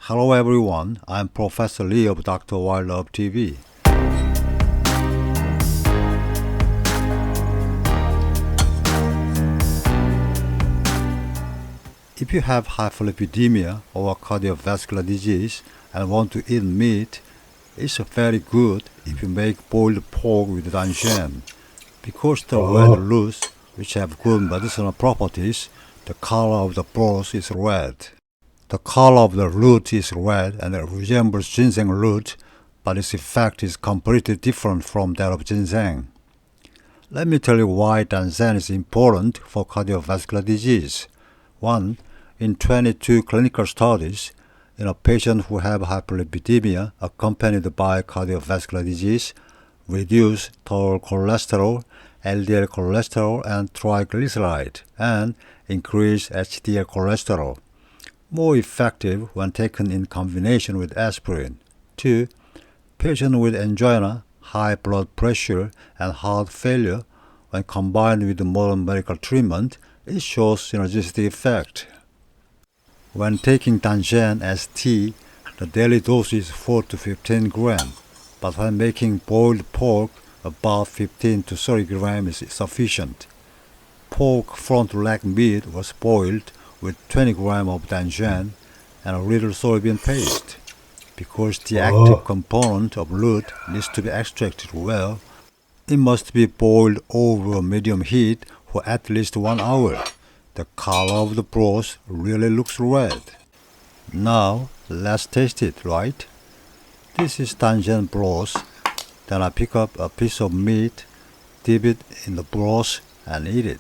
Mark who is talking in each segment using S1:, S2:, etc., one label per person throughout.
S1: Hello everyone, I'm Professor Lee of Dr. Wild Love TV. If you have hyperlipidemia or cardiovascular disease and want to eat meat, it's very good if you make boiled pork with danjian. Because the red roots, which have good medicinal properties, the color of the broth is red. The color of the root is red and it resembles ginseng root, but its effect is completely different from that of ginseng. Let me tell you why danjian is important for cardiovascular disease. 1. In 22 clinical studies, in a patient who have hyperlipidemia accompanied by cardiovascular disease, reduce total cholesterol, LDL cholesterol and triglyceride, and increase HDL cholesterol. More effective when taken in combination with aspirin. 2. Patients with angina, high blood pressure, and heart failure, when combined with modern medical treatment, it shows synergistic effect. When taking danjian as tea, the daily dose is 4 to 15 grams, but when making boiled pork, about 15 to 30 grams is sufficient. Pork front leg meat was boiled with 20 grams of danjian and a little soybean paste. Because the active component of root needs to be extracted well, it must be boiled over medium heat for at least 1 hour. The color of the broth really looks red. Now, let's taste it, right? This is danjian broth. Then I pick up a piece of meat, dip it in the broth, and eat it.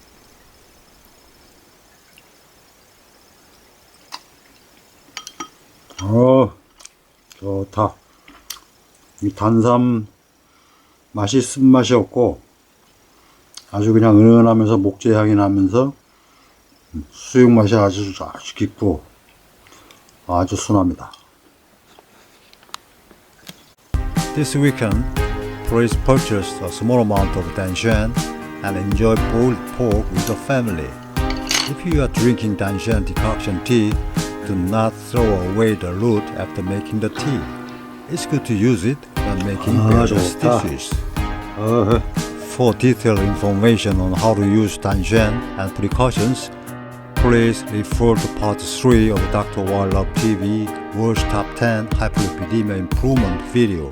S2: 좋다. 이 단삼 맛이 쓴맛이 없고 아주 그냥 은은하면서 목재 향이 나면서 수육 맛이 아주 깊고 아주 순합니다.
S1: This weekend, please purchase a small amount of danjian and enjoy boiled pork with the family. If you are drinking danjian decoction tea, do not throw away the root after making the tea. It's good to use it when making various dishes. For detailed information on how to use danjian and precautions, please refer to Part 3 of Dr. Wild Love TV World's Top 10 Hyperlipidemia Improvement video.